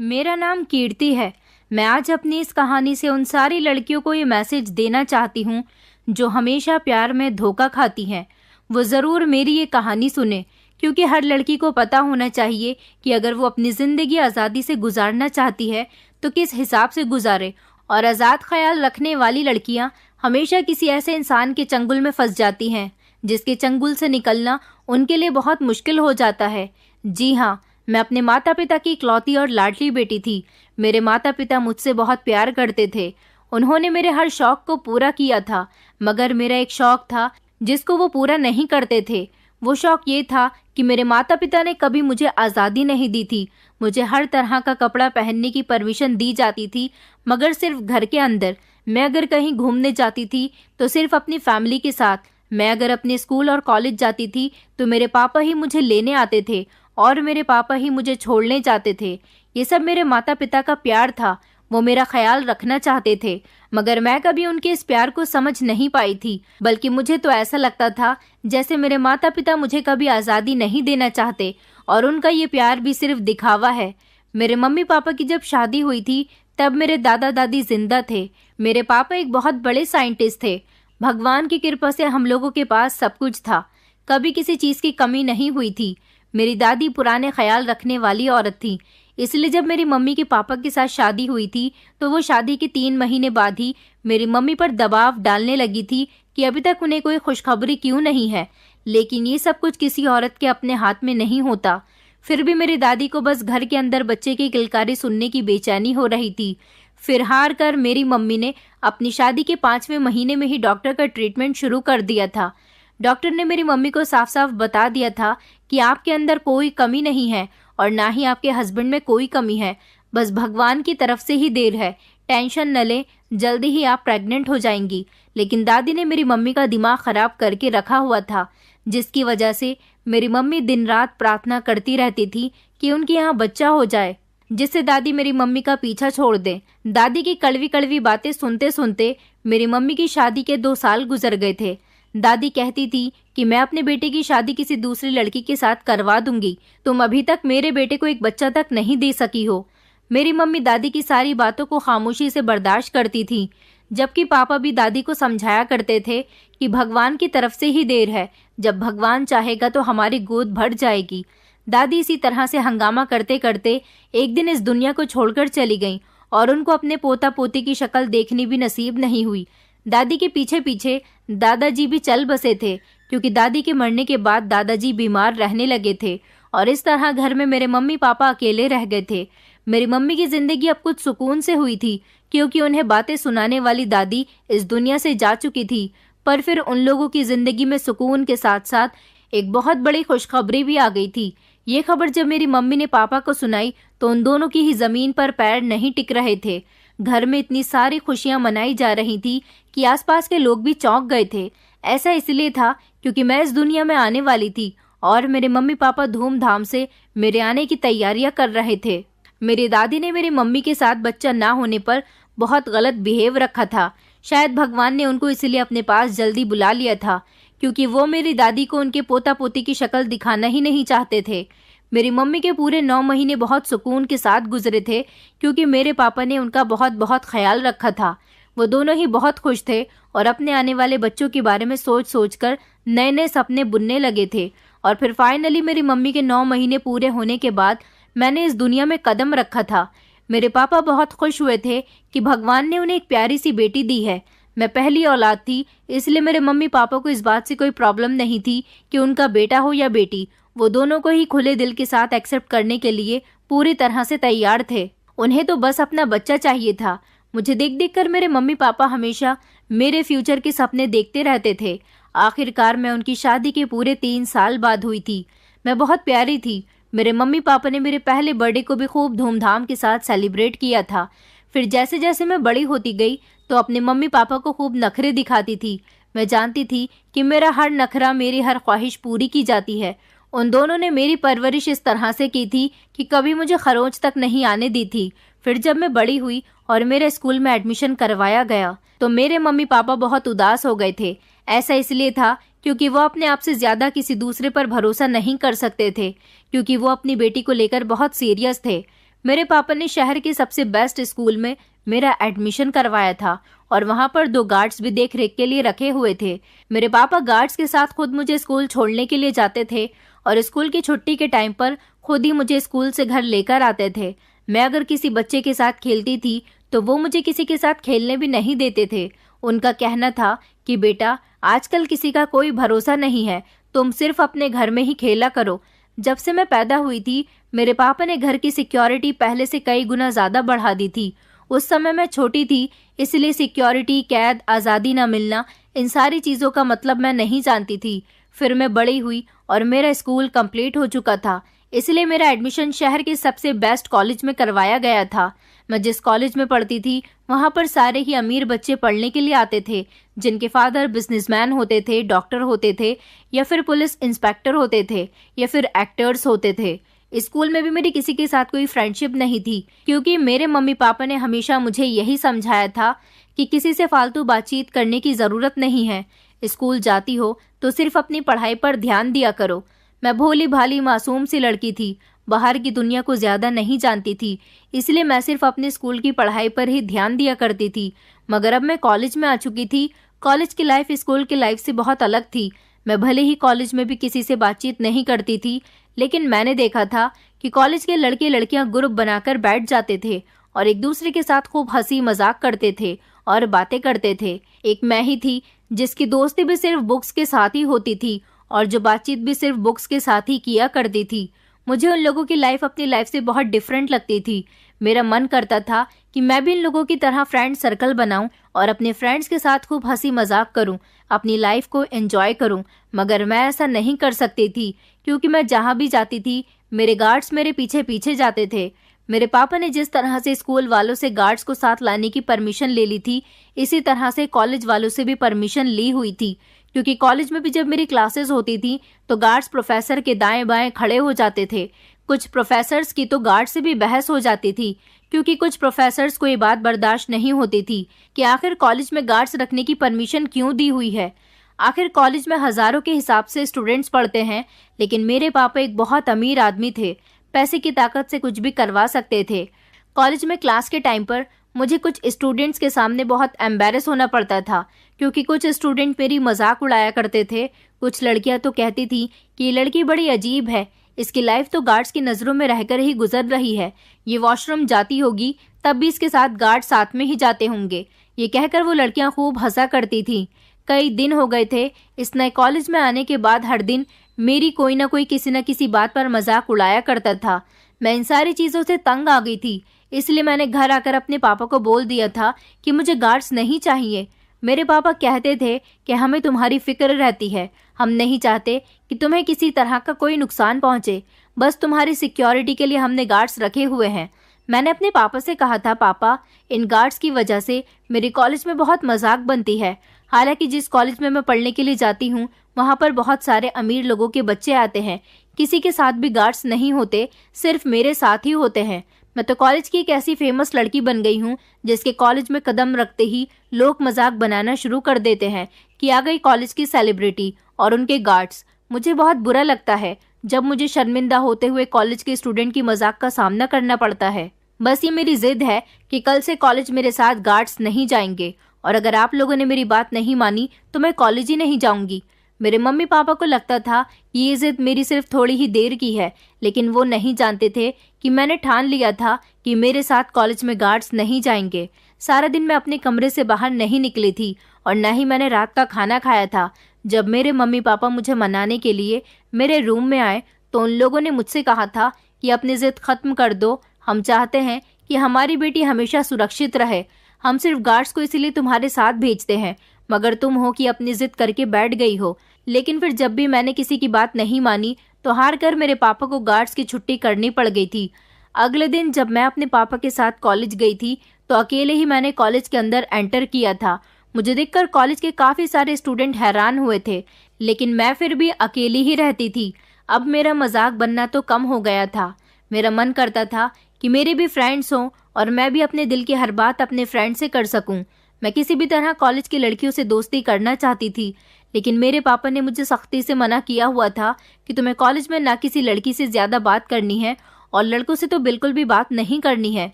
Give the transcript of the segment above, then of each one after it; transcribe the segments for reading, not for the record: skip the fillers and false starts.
मेरा नाम कीर्ति है। मैं आज अपनी इस कहानी से उन सारी लड़कियों को ये मैसेज देना चाहती हूँ जो हमेशा प्यार में धोखा खाती हैं। वो ज़रूर मेरी ये कहानी सुने, क्योंकि हर लड़की को पता होना चाहिए कि अगर वो अपनी ज़िंदगी आज़ादी से गुजारना चाहती है तो किस हिसाब से गुजारे। और आज़ाद ख्याल रखने वाली लड़कियाँ हमेशा किसी ऐसे इंसान के चंगुल में फंस जाती हैं जिसके चंगुल से निकलना उनके लिए बहुत मुश्किल हो जाता है। जी हाँ, मैं अपने माता पिता की इकलौती और लाडली बेटी थी। मेरे माता पिता मुझसे बहुत प्यार करते थे। उन्होंने मेरे हर शौक को पूरा किया था, मगर मेरा एक शौक था जिसको वो पूरा नहीं करते थे। वो शौक ये था कि मेरे माता पिता ने कभी मुझे आज़ादी नहीं दी थी। मुझे हर तरह का कपड़ा पहनने की परमिशन दी जाती थी, मगर सिर्फ घर के अंदर। मैं अगर कहीं घूमने जाती थी तो सिर्फ अपनी फैमिली के साथ। मैं अगर अपने स्कूल और कॉलेज जाती थी तो मेरे पापा ही मुझे लेने आते थे और मेरे पापा ही मुझे छोड़ने जाते थे। ये सब मेरे माता पिता का प्यार था। वो मेरा ख्याल रखना चाहते थे, मगर मैं कभी उनके इस प्यार को समझ नहीं पाई थी। बल्कि मुझे तो ऐसा लगता था जैसे मेरे माता पिता मुझे कभी आज़ादी नहीं देना चाहते और उनका ये प्यार भी सिर्फ दिखावा है। मेरे मम्मी पापा की जब शादी हुई थी तब मेरे दादा दादी जिंदा थे। मेरे पापा एक बहुत बड़े साइंटिस्ट थे। भगवान की कृपा से हम लोगों के पास सब कुछ था, कभी किसी चीज़ की कमी नहीं हुई थी। मेरी दादी पुराने ख्याल रखने वाली औरत थी, इसलिए जब मेरी मम्मी के पापा के साथ शादी हुई थी तो वो शादी के 3 महीने बाद ही मेरी मम्मी पर दबाव डालने लगी थी कि अभी तक उन्हें कोई खुशखबरी क्यों नहीं है। लेकिन ये सब कुछ किसी औरत के अपने हाथ में नहीं होता। फिर भी मेरी दादी को बस घर के अंदर बच्चे की किलकारी सुनने की बेचैनी हो रही थी। फिर हार कर मेरी मम्मी ने अपनी शादी के 5वें महीने में ही डॉक्टर का ट्रीटमेंट शुरू कर दिया था। डॉक्टर ने मेरी मम्मी को साफ साफ बता दिया था कि आपके अंदर कोई कमी नहीं है और ना ही आपके हस्बैंड में कोई कमी है, बस भगवान की तरफ से ही देर है। टेंशन न लें, जल्दी ही आप प्रेग्नेंट हो जाएंगी। लेकिन दादी ने मेरी मम्मी का दिमाग खराब करके रखा हुआ था, जिसकी वजह से मेरी मम्मी दिन रात प्रार्थना करती रहती थी कि उनके यहाँ बच्चा हो जाए, जिससे दादी मेरी मम्मी का पीछा छोड़ दें। दादी की कड़वी कड़वी बातें सुनते सुनते मेरी मम्मी की शादी के 2 साल गुजर गए थे। दादी कहती थी कि मैं अपने बेटे की शादी किसी दूसरी लड़की के साथ करवा दूंगी, तुम अभी तक मेरे बेटे को एक बच्चा तक नहीं दे सकी हो। मेरी मम्मी दादी की सारी बातों को खामोशी से बर्दाश्त करती थी, जबकि पापा भी दादी को समझाया करते थे कि भगवान की तरफ से ही देर है, जब भगवान चाहेगा तो हमारी गोद भर जाएगी। दादी इसी तरह से हंगामा करते करते एक दिन इस दुनिया को छोड़कर चली गईं और उनको अपने पोता पोती की शक्ल देखनी भी नसीब नहीं हुई। दादी के पीछे पीछे दादाजी भी चल बसे थे, क्योंकि दादी के मरने के बाद दादाजी बीमार रहने लगे थे और इस तरह घर में मेरे मम्मी पापा अकेले रह गए थे। मेरी मम्मी की जिंदगी अब कुछ सुकून से हुई थी, क्योंकि उन्हें बातें सुनाने वाली दादी इस दुनिया से जा चुकी थी। पर फिर उन लोगों की जिंदगी में सुकून के साथ साथ एक बहुत बड़ी खुशखबरी भी आ गई थी। ये खबर जब मेरी मम्मी ने पापा को सुनाई तो उन दोनों की ही जमीन पर पैर नहीं टिक रहे थे। घर में इतनी सारी खुशियां मनाई जा रही थी कि आसपास के लोग भी चौंक गए थे। ऐसा इसलिए था क्योंकि मैं इस दुनिया में आने वाली थी और मेरे मम्मी पापा धूमधाम से मेरे आने की तैयारियां कर रहे थे। मेरी दादी ने मेरी मम्मी के साथ बच्चा ना होने पर बहुत गलत बिहेव रखा था। शायद भगवान ने उनको इसलिए अपने पास जल्दी बुला लिया था, क्योंकि वो मेरी दादी को उनके पोता पोती की शक्ल दिखाना ही नहीं चाहते थे। मेरी मम्मी के पूरे 9 महीने बहुत सुकून के साथ गुजरे थे, क्योंकि मेरे पापा ने उनका बहुत बहुत ख्याल रखा था। वो दोनों ही बहुत खुश थे और अपने आने वाले बच्चों के बारे में सोच सोच कर नए नए सपने बुनने लगे थे। और फिर फाइनली मेरी मम्मी के 9 महीने पूरे होने के बाद मैंने इस दुनिया में कदम रखा था। मेरे पापा बहुत खुश हुए थे कि भगवान ने उन्हें एक प्यारी सी बेटी दी है। मैं पहली औलाद थी, इसलिए मेरे मम्मी पापा को इस बात से कोई प्रॉब्लम नहीं थी कि उनका बेटा हो या बेटी। वो दोनों को ही खुले दिल के साथ एक्सेप्ट करने के लिए पूरी तरह से तैयार थे। उन्हें तो बस अपना बच्चा चाहिए था। मुझे देख देख कर मेरे मम्मी पापा हमेशा मेरे फ्यूचर के सपने देखते रहते थे। आखिरकार मैं उनकी शादी के पूरे 3 साल बाद हुई थी। मैं बहुत प्यारी थी। मेरे मम्मी पापा ने मेरे पहले बर्थडे को भी खूब धूमधाम के साथ सेलिब्रेट किया था। फिर जैसे जैसे मैं बड़ी होती गई तो अपने मम्मी पापा को खूब नखरे दिखाती थी। मैं जानती थी कि मेरा हर नखरा, मेरी हर ख्वाहिश पूरी की जाती है। उन दोनों ने मेरी परवरिश इस तरह से की थी कि कभी मुझे खरोंच तक नहीं आने दी थी। फिर जब मैं बड़ी हुई और मेरे स्कूल में एडमिशन करवाया गया तो मेरे मम्मी पापा बहुत उदास हो गए थे। ऐसा इसलिए था क्योंकि वो अपने आप से ज्यादा किसी दूसरे पर भरोसा नहीं कर सकते थे, क्योंकि वो अपनी बेटी को लेकर बहुत सीरियस थे। मेरे पापा ने शहर के सबसे बेस्ट स्कूल में मेरा एडमिशन करवाया था और वहाँ पर 2 गार्ड्स भी देख रेख के लिए रखे हुए थे। मेरे पापा गार्ड्स के साथ खुद मुझे स्कूल छोड़ने के लिए जाते थे और स्कूल की छुट्टी के टाइम पर खुद ही मुझे स्कूल से घर लेकर आते थे। मैं अगर किसी बच्चे के साथ खेलती थी तो वो मुझे किसी के साथ खेलने भी नहीं देते थे। उनका कहना था कि बेटा, आजकल किसी का कोई भरोसा नहीं है, तुम सिर्फ अपने घर में ही खेला करो। जब से मैं पैदा हुई थी, मेरे पापा ने घर की सिक्योरिटी पहले से कई गुना ज्यादा बढ़ा दी थी। उस समय मैं छोटी थी, इसलिए सिक्योरिटी, कैद, आज़ादी न मिलना, इन सारी चीज़ों का मतलब मैं नहीं जानती थी। फिर मैं बड़ी हुई और मेरा स्कूल कंप्लीट हो चुका था, इसलिए मेरा एडमिशन शहर के सबसे बेस्ट कॉलेज में करवाया गया था। मैं जिस कॉलेज में पढ़ती थी वहाँ पर सारे ही अमीर बच्चे पढ़ने के लिए आते थे, जिनके फादर बिजनेसमैन होते थे, डॉक्टर होते थे, या फिर पुलिस इंस्पेक्टर होते थे, या फिर एक्टर्स होते थे। स्कूल में भी मेरी किसी के साथ कोई फ्रेंडशिप नहीं थी, क्योंकि मेरे मम्मी पापा ने हमेशा मुझे यही समझाया था कि किसी से फालतू बातचीत करने की ज़रूरत नहीं है। स्कूल जाती हो तो सिर्फ अपनी पढ़ाई पर ध्यान दिया करो। मैं भोली भाली मासूम सी लड़की थी, बाहर की दुनिया को ज़्यादा नहीं जानती थी, इसलिए मैं सिर्फ अपने स्कूल की पढ़ाई पर ही ध्यान दिया करती थी। मगर अब मैं कॉलेज में आ चुकी थी। कॉलेज की लाइफ स्कूल की लाइफ से बहुत अलग थी। मैं भले ही कॉलेज में भी किसी से बातचीत नहीं करती थी, लेकिन मैंने देखा था कि कॉलेज के लड़के लड़कियां ग्रुप बनाकर बैठ जाते थे और एक दूसरे के साथ खूब हंसी मजाक करते थे और बातें करते थे। एक मैं ही थी जिसकी दोस्ती भी सिर्फ बुक्स के साथ ही होती थी और जो बातचीत भी सिर्फ बुक्स के साथ ही किया करती थी। मुझे उन लोगों की लाइफ अपनी लाइफ से बहुत डिफरेंट लगती थी। मेरा मन करता था कि मैं भी इन लोगों की तरह फ्रेंड सर्कल बनाऊं और अपने फ्रेंड्स के साथ खूब हंसी मजाक करूं, अपनी लाइफ को एंजॉय करूं। मगर मैं ऐसा नहीं कर सकती थी, क्योंकि मैं जहां भी जाती थी मेरे गार्ड्स मेरे पीछे पीछे जाते थे। मेरे पापा ने जिस तरह से स्कूल वालों से गार्ड्स को साथ लाने की परमिशन ले ली थी, इसी तरह से कॉलेज वालों से भी परमिशन ली हुई थी, क्योंकि कॉलेज में भी जब मेरी क्लासेस होती थी तो गार्ड्स प्रोफेसर के दाएं बाएं खड़े हो जाते थे। कुछ प्रोफेसर्स की तो गार्ड से भी बहस हो जाती थी, क्योंकि कुछ प्रोफेसर्स को ये बात बर्दाश्त नहीं होती थी कि आखिर कॉलेज में गार्ड्स रखने की परमिशन क्यों दी हुई है। आखिर कॉलेज में हजारों के हिसाब से स्टूडेंट्स पढ़ते हैं, लेकिन मेरे पापा एक बहुत अमीर आदमी थे, पैसे की ताकत से कुछ भी करवा सकते थे। कॉलेज में क्लास के टाइम पर मुझे कुछ स्टूडेंट्स के सामने बहुत एम्बैरेस होना पड़ता था, क्योंकि कुछ स्टूडेंट मेरी मजाक उड़ाया करते थे। कुछ लड़कियां तो कहती थी कि ये लड़की बड़ी अजीब है, इसकी लाइफ तो गार्ड्स की नज़रों में रहकर ही गुजर रही है, ये वॉशरूम जाती होगी तब भी इसके साथ गार्ड साथ में ही जाते होंगे। ये कहकर वो लड़कियां खूब हंसा करती थी। कई दिन हो गए थे इस नए कॉलेज में आने के बाद हर दिन मेरी कोई ना कोई किसी न किसी बात पर मजाक उड़ाया करता था। मैं इन सारी चीज़ों से तंग आ गई थी, इसलिए मैंने घर आकर अपने पापा को बोल दिया था कि मुझे गार्ड्स नहीं चाहिए। मेरे पापा कहते थे कि हमें तुम्हारी फिक्र रहती है, हम नहीं चाहते कि तुम्हें किसी तरह का कोई नुकसान पहुंचे, बस तुम्हारी सिक्योरिटी के लिए हमने गार्ड्स रखे हुए हैं। मैंने अपने पापा से कहा था, पापा, इन गार्ड्स की वजह से मेरे कॉलेज में बहुत मजाक बनती है। हालांकि जिस कॉलेज में मैं पढ़ने के लिए जाती हूँ वहाँ पर बहुत सारे अमीर लोगों के बच्चे आते हैं, किसी के साथ भी गार्ड्स नहीं होते, सिर्फ मेरे साथ ही होते हैं। मैं तो कॉलेज की एक ऐसी फेमस लड़की बन गई हूँ जिसके कॉलेज में कदम रखते ही लोग मजाक बनाना शुरू कर देते हैं कि आ गई कॉलेज की सेलिब्रिटी और उनके गार्ड्स। मुझे बहुत बुरा लगता है जब मुझे शर्मिंदा होते हुए कॉलेज के स्टूडेंट की मजाक का सामना करना पड़ता है। बस ये मेरी जिद है कि कल से कॉलेज मेरे साथ गार्ड्स नहीं जाएंगे, और अगर आप लोगों ने मेरी बात नहीं मानी तो मैं कॉलेज ही नहीं जाऊंगी। मेरे मम्मी पापा को लगता था कि ये जिद मेरी सिर्फ थोड़ी ही देर की है, लेकिन वो नहीं जानते थे कि मैंने ठान लिया था कि मेरे साथ कॉलेज में गार्ड्स नहीं जाएंगे। सारा दिन मैं अपने कमरे से बाहर नहीं निकली थी और न ही मैंने रात का खाना खाया था। जब मेरे मम्मी पापा मुझे मनाने के लिए मेरे रूम में आए तो उन लोगों ने मुझसे कहा था कि अपनी जिद खत्म कर दो, हम चाहते हैं कि हमारी बेटी हमेशा सुरक्षित रहे, हम सिर्फ गार्ड्स को इसीलिए तुम्हारे साथ भेजते हैं, मगर तुम हो कि अपनी जिद करके बैठ गई हो। लेकिन फिर जब भी मैंने किसी की बात नहीं मानी तो हार कर मेरे पापा को गार्ड्स की छुट्टी करनी पड़ गई थी। अगले दिन जब मैं अपने पापा के साथ कॉलेज गई थी तो अकेले ही मैंने कॉलेज के अंदर एंटर किया था। मुझे देखकर कॉलेज के काफ़ी सारे स्टूडेंट हैरान हुए थे, लेकिन मैं फिर भी अकेली ही रहती थी। अब मेरा मजाक बनना तो कम हो गया था। मेरा मन करता था कि मेरे भी फ्रेंड्स हों और मैं भी अपने दिल की हर बात अपने फ्रेंड से कर सकूं। मैं किसी भी तरह कॉलेज की लड़कियों से दोस्ती करना चाहती थी, लेकिन मेरे पापा ने मुझे सख्ती से मना किया हुआ था कि तुम्हें कॉलेज में ना किसी लड़की से ज़्यादा बात करनी है और लड़कों से तो बिल्कुल भी बात नहीं करनी है,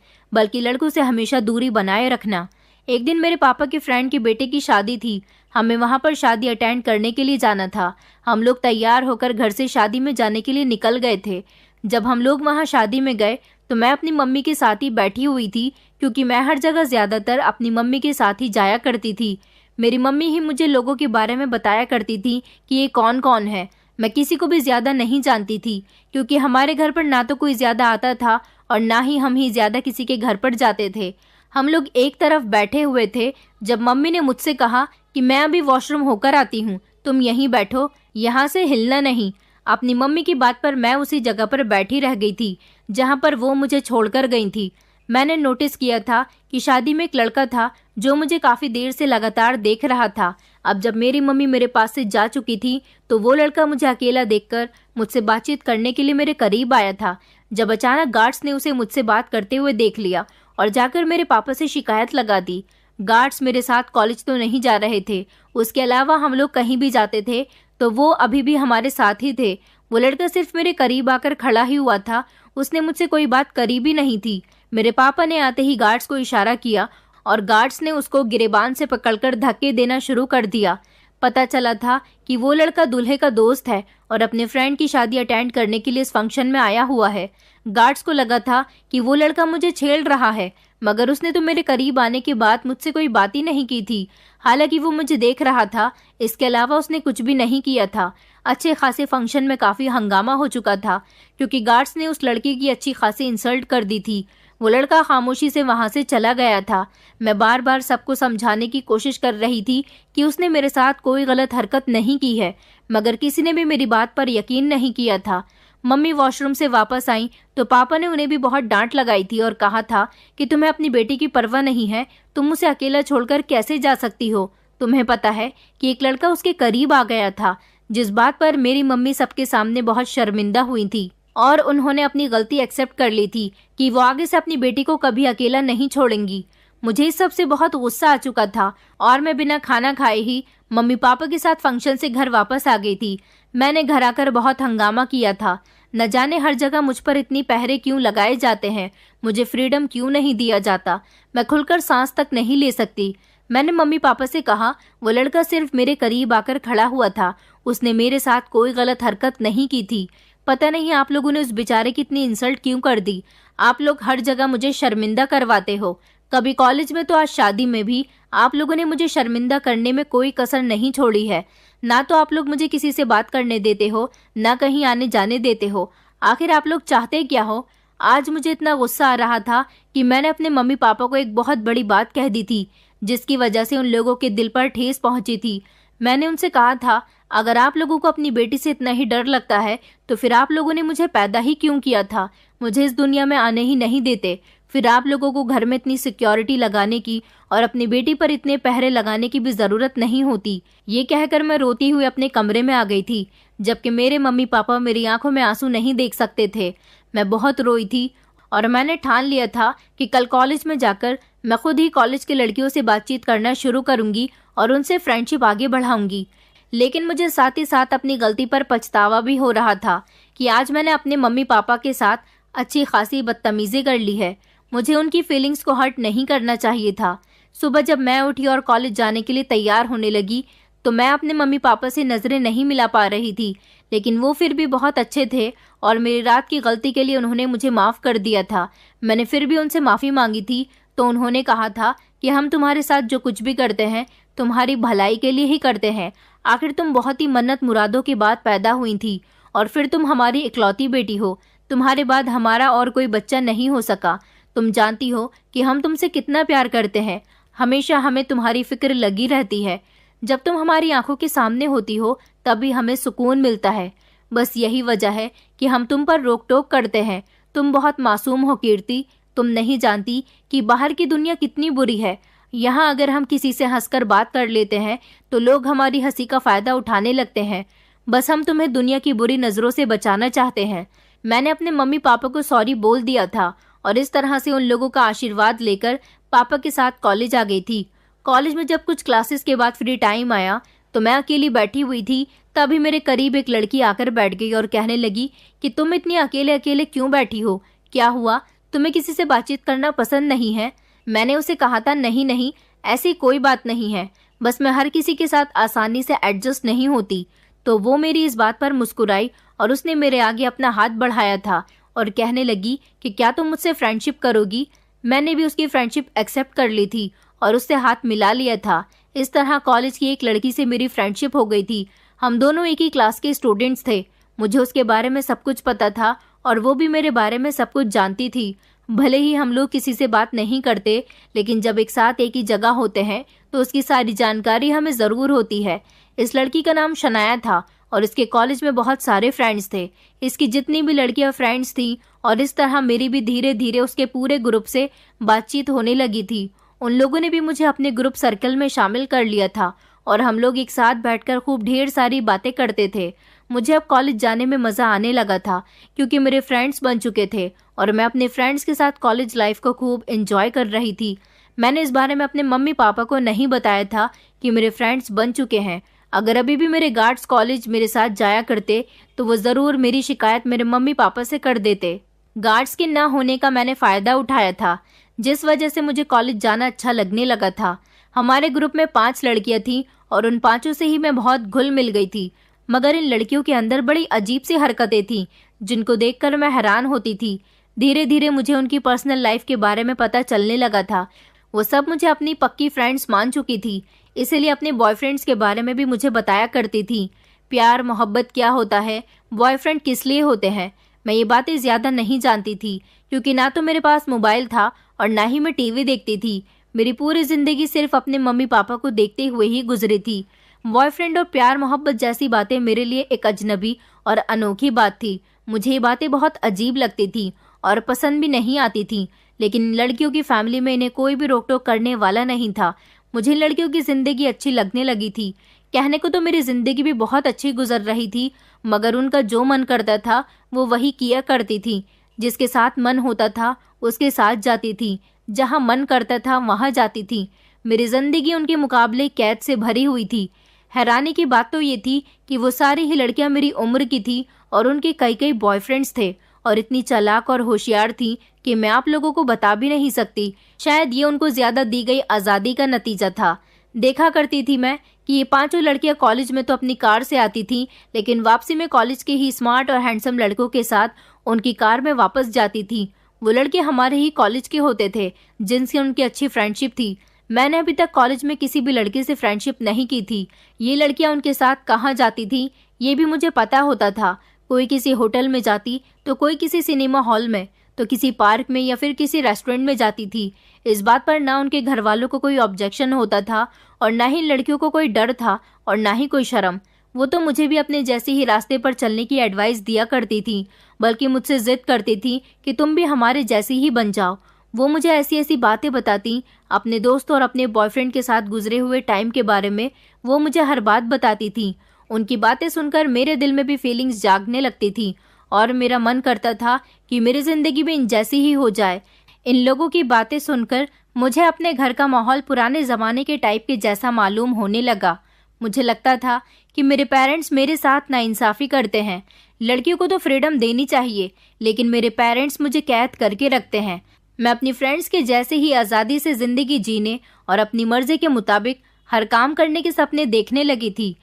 बल्कि लड़कों से हमेशा दूरी बनाए रखना। एक दिन मेरे पापा के फ्रेंड के बेटे की शादी थी। हमें वहां पर शादी अटेंड करने के लिए जाना था। हम लोग तैयार होकर घर से शादी में जाने के लिए निकल गए थे। जब हम लोग वहां शादी में गए तो मैं अपनी मम्मी के साथ ही बैठी हुई थी, क्योंकि मैं हर जगह ज्यादातर अपनी मम्मी के साथ ही जाया करती थी। मेरी मम्मी ही मुझे लोगों के बारे में बताया करती थी कि ये कौन कौन है। मैं किसी को भी ज्यादा नहीं जानती थी, क्योंकि हमारे घर पर ना तो कोई ज्यादा आता था और ना ही हम ही ज्यादा किसी के घर पर जाते थे। हम लोग एक तरफ बैठे हुए थे जब मम्मी ने मुझसे कहा कि मैं अभी वॉशरूम होकर आती हूँ, तुम यहीं बैठो, यहाँ से हिलना नहीं। अपनी मम्मी की बात पर मैं उसी जगह पर बैठी रह गई थी जहाँ पर वो मुझे छोड़कर गई थी। मैंने नोटिस किया था कि शादी में एक लड़का था जो मुझे काफी देर से लगातार देख रहा था। अब जब मेरी मम्मी मेरे पास से जा चुकी थी तो वो लड़का मुझे अकेला देखकर मुझसे बातचीत करने के लिए मेरे करीब आया था, जब अचानक गार्ड्स ने उसे मुझसे बात करते हुए देख लिया और जाकर मेरे पापा से शिकायत लगा दी। गार्ड्स मेरे साथ कॉलेज तो नहीं जा रहे थे, उसके अलावा हम लोग कहीं भी जाते थे तो वो अभी भी हमारे साथ ही थे। वो लड़का सिर्फ मेरे करीब आकर खड़ा ही हुआ था, उसने मुझसे कोई बात करी भी नहीं थी। मेरे पापा ने आते ही गार्ड्स को इशारा किया और गार्ड्स ने उसको गिरेबान से पकड़कर धक्के देना शुरू कर दिया। पता चला था कि वो लड़का दूल्हे का दोस्त है और अपने फ्रेंड की शादी अटेंड करने के लिए इस फंक्शन में आया हुआ है। गार्ड्स को लगा था कि वो लड़का मुझे छेड़ रहा है, मगर उसने तो मेरे करीब आने के बाद मुझसे कोई बात ही नहीं की थी। हालांकि वो मुझे देख रहा था, इसके अलावा उसने कुछ भी नहीं किया था। अच्छे खासे फंक्शन में काफी हंगामा हो चुका था, क्योंकि गार्ड्स ने उस लड़के की अच्छी खासी इंसल्ट कर दी थी। वो लड़का खामोशी से वहां से चला गया था। मैं बार बार सबको समझाने की कोशिश कर रही थी कि उसने मेरे साथ कोई गलत हरकत नहीं की है, मगर किसी ने भी मेरी बात पर यकीन नहीं किया था। मम्मी वॉशरूम से वापस आई तो पापा ने उन्हें भी बहुत डांट लगाई थी और कहा था कि तुम्हें अपनी बेटी की परवाह नहीं है, तुम उसे अकेला छोड़कर कैसे जा सकती हो। तुम्हें पता है कि एक लड़का उसके करीब आ गया था, जिस बात पर मेरी मम्मी सबके सामने बहुत शर्मिंदा हुई थी और उन्होंने अपनी गलती एक्सेप्ट कर ली थी कि वो आगे से अपनी बेटी को कभी अकेला नहीं छोड़ेंगी। मुझे इस सब से बहुत गुस्सा आ चुका था और मैं बिना खाना खाए ही मम्मी पापा के साथ फंक्शन से घर वापस आ गई थी। मैंने घर आकर बहुत हंगामा किया था। न जाने हर जगह मुझ पर इतनी पहरे क्यों लगाए जाते हैं, मुझे फ्रीडम क्यों नहीं दिया जाता, मैं खुलकर सांस तक नहीं ले सकती। मैंने मम्मी पापा से कहा वो लड़का सिर्फ मेरे करीब आकर खड़ा हुआ था, उसने मेरे साथ कोई गलत हरकत नहीं की थी। पता नहीं आप लोगों ने उस बेचारे की इतनी इंसल्ट क्यों कर दी। आप लोग हर जगह मुझे शर्मिंदा करवाते हो, कभी कॉलेज में तो आज शादी में भी आप लोगों ने मुझे शर्मिंदा करने में कोई कसर नहीं छोड़ी है। ना तो आप लोग मुझे किसी से बात करने देते हो, ना कहीं आने जाने देते हो। आखिर आप लोग चाहते क्या हो। आज मुझे इतना गुस्सा आ रहा था कि मैंने अपने मम्मी पापा को एक बहुत बड़ी बात कह दी थी, जिसकी वजह से उन लोगों के दिल पर ठेस पहुंची थी। मैंने उनसे कहा था अगर आप लोगों को अपनी बेटी से इतना ही डर लगता है तो फिर आप लोगों ने मुझे पैदा ही क्यों किया था, मुझे इस दुनिया में आने ही नहीं देते। फिर आप लोगों को घर में इतनी सिक्योरिटी लगाने की और अपनी बेटी पर इतने पहरे लगाने की भी जरूरत नहीं होती। ये कहकर मैं रोती हुई अपने कमरे में आ गई थी, जबकि मेरे मम्मी पापा मेरी आंखों में आंसू नहीं देख सकते थे। मैं बहुत रोई थी और मैंने ठान लिया था कि कल कॉलेज में जाकर मैं खुद ही कॉलेज के लड़कियों से बातचीत करना शुरू करूंगी और उनसे फ्रेंडशिप आगे बढ़ाऊंगी। लेकिन मुझे साथ ही साथ अपनी गलती पर पछतावा भी हो रहा था कि आज मैंने अपने मम्मी पापा के साथ अच्छी खासी बदतमीजी कर ली है। मुझे उनकी फीलिंग्स को हर्ट नहीं करना चाहिए था। सुबह जब मैं उठी और कॉलेज जाने के लिए तैयार होने लगी तो मैं अपने मम्मी पापा से नजरें नहीं मिला पा रही थी, लेकिन वो फिर भी बहुत अच्छे थे और मेरी रात की गलती के लिए उन्होंने मुझे माफ़ कर दिया था। मैंने फिर भी उनसे माफ़ी मांगी थी तो उन्होंने कहा था कि हम तुम्हारे साथ जो कुछ भी करते हैं तुम्हारी भलाई के लिए ही करते हैं। आखिर तुम बहुत ही मन्नत मुरादों के बाद पैदा हुई थी और फिर तुम हमारी इकलौती बेटी हो। तुम्हारे बाद हमारा और कोई बच्चा नहीं हो सका। तुम जानती हो कि हम तुमसे कितना प्यार करते हैं, हमेशा हमें तुम्हारी फिक्र लगी रहती है। जब तुम हमारी आंखों के सामने होती हो तभी हमें सुकून मिलता है। बस यही वजह है कि हम तुम पर रोक टोक करते हैं। तुम बहुत मासूम हो कीर्ति, तुम नहीं जानती कि बाहर की दुनिया कितनी बुरी है। यहाँ अगर हम किसी से हंसकर बात कर लेते हैं तो लोग हमारी हंसी का फायदा उठाने लगते हैं। बस हम तुम्हें दुनिया की बुरी नजरों से बचाना चाहते हैं। मैंने अपने मम्मी पापा को सॉरी बोल दिया था और इस तरह से उन लोगों का आशीर्वाद लेकर पापा के साथ कॉलेज आ गई थी। कॉलेज में जब कुछ क्लासेस के बाद फ्री टाइम आया तो मैं अकेली बैठी हुई थी। तभी मेरे करीब एक लड़की आकर बैठ गई और कहने लगी कि तुम इतनी अकेले अकेले क्यों बैठी हो, क्या हुआ, तुम्हें किसी से बातचीत करना पसंद नहीं है? मैंने उसे कहा था नहीं नहीं, ऐसी कोई बात नहीं है, बस मैं हर किसी के साथ आसानी से एडजस्ट नहीं होती। तो वो मेरी इस बात पर मुस्कुराई और उसने मेरे आगे अपना हाथ बढ़ाया था और कहने लगी कि क्या तुम मुझसे फ्रेंडशिप करोगी? मैंने भी उसकी फ्रेंडशिप एक्सेप्ट कर ली थी और उससे हाथ मिला लिया था। इस तरह कॉलेज की एक लड़की से मेरी फ्रेंडशिप हो गई थी। हम दोनों एक ही क्लास के स्टूडेंट्स थे। मुझे उसके बारे में सब कुछ पता था और वो भी मेरे बारे में सब कुछ जानती थी। भले ही हम लोग किसी से बात नहीं करते, लेकिन जब एक साथ एक ही जगह होते हैं तो उसकी सारी जानकारी हमें ज़रूर होती है। इस लड़की का नाम शनाया था और इसके कॉलेज में बहुत सारे फ्रेंड्स थे। इसकी जितनी भी लड़कियां फ्रेंड्स थी और इस तरह मेरी भी धीरे धीरे उसके पूरे ग्रुप से बातचीत होने लगी थी। उन लोगों ने भी मुझे अपने ग्रुप सर्कल में शामिल कर लिया था और हम लोग एक साथ बैठकर खूब ढेर सारी बातें करते थे। मुझे अब कॉलेज जाने में मज़ा आने लगा था क्योंकि मेरे फ्रेंड्स बन चुके थे और मैं अपने फ्रेंड्स के साथ कॉलेज लाइफ को खूब एंजॉय कर रही थी। मैंने इस बारे में अपने मम्मी पापा को नहीं बताया था कि मेरे फ्रेंड्स बन चुके हैं। अगर अभी भी मेरे गार्ड्स कॉलेज मेरे साथ जाया करते तो वो ज़रूर मेरी शिकायत मेरे मम्मी पापा से कर देते। गार्ड्स के ना होने का मैंने फ़ायदा उठाया था, जिस वजह से मुझे कॉलेज जाना अच्छा लगने लगा था। हमारे ग्रुप में 5 लड़कियां थीं और उन 5 से ही मैं बहुत घुल मिल गई थी। मगर इन लड़कियों के अंदर बड़ी अजीब सी हरकतें थीं जिनको देखकर मैं हैरान होती थी। धीरे धीरे मुझे उनकी पर्सनल लाइफ के बारे में पता चलने लगा था। वो सब मुझे अपनी पक्की फ्रेंड्स मान चुकी थी, इसीलिए अपने बॉयफ्रेंड्स के बारे में भी मुझे बताया करती थी। प्यार मोहब्बत क्या होता है, बॉयफ्रेंड किस लिए होते हैं, मैं ये बातें ज़्यादा नहीं जानती थी क्योंकि ना तो मेरे पास मोबाइल था और ना ही मैं टीवी देखती थी। मेरी पूरी ज़िंदगी सिर्फ अपने मम्मी पापा को देखते हुए ही गुजरी थी। बॉयफ्रेंड और प्यार मोहब्बत जैसी बातें मेरे लिए एक अजनबी और अनोखी बात थी। मुझे ये बातें बहुत अजीब लगती थी और पसंद भी नहीं आती थी, लेकिन लड़कियों की फैमिली में इन्हें कोई भी रोक टोक करने वाला नहीं था। मुझे लड़कियों की ज़िंदगी अच्छी लगने लगी थी। कहने को तो मेरी ज़िंदगी भी बहुत अच्छी गुजर रही थी, मगर उनका जो मन करता था वो वही किया करती थी। जिसके साथ मन होता था उसके साथ जाती थी, जहाँ मन करता था वहाँ जाती थी। मेरी ज़िंदगी उनके मुकाबले कैद से भरी हुई थी। हैरानी की बात तो ये थी कि वो सारी ही लड़कियां मेरी उम्र की थी और उनके कई कई बॉयफ्रेंड्स थे और इतनी चालाक और होशियार थी कि मैं आप लोगों को बता भी नहीं सकती। शायद ये उनको ज़्यादा दी गई आज़ादी का नतीजा था। देखा करती थी मैं कि ये 5 लड़कियां कॉलेज में तो अपनी कार से आती थी, लेकिन वापसी में कॉलेज के ही स्मार्ट और हैंडसम लड़कों के साथ उनकी कार में वापस जाती थी। वो लड़के हमारे ही कॉलेज के होते थे जिनसे उनकी अच्छी फ्रेंडशिप थी। मैंने अभी तक कॉलेज में किसी भी लड़के से फ्रेंडशिप नहीं की थी। ये लड़कियां उनके साथ कहाँ जाती थी ये भी मुझे पता होता था। कोई किसी होटल में जाती तो कोई किसी सिनेमा हॉल में, तो किसी पार्क में या फिर किसी रेस्टोरेंट में जाती थी। इस बात पर ना उनके घर वालों को कोई ऑब्जेक्शन होता था और ना ही लड़कियों को कोई डर था और ना ही कोई शर्म। वो तो मुझे भी अपने जैसे ही रास्ते पर चलने की एडवाइस दिया करती थी, बल्कि मुझसे जिद करती थी कि तुम भी हमारे जैसी ही बन जाओ। वो मुझे ऐसी ऐसी बातें बताती अपने दोस्त और अपने बॉयफ्रेंड के साथ गुजरे हुए टाइम के बारे में। वो मुझे हर बात बताती थी। उनकी बातें सुनकर मेरे दिल में भी फीलिंग्स जागने लगती थी और मेरा मन करता था कि मेरी ज़िंदगी भी इन जैसी ही हो जाए। इन लोगों की बातें सुनकर मुझे अपने घर का माहौल पुराने ज़माने के टाइप के जैसा मालूम होने लगा। मुझे लगता था कि मेरे पेरेंट्स मेरे साथ नाइंसाफ़ी करते हैं। लड़कियों को तो फ्रीडम देनी चाहिए, लेकिन मेरे पेरेंट्स मुझे कैद करके रखते हैं। मैं अपनी फ्रेंड्स के जैसे ही आज़ादी से ज़िंदगी जीने और अपनी मर्जी के मुताबिक हर काम करने के सपने देखने लगी थी।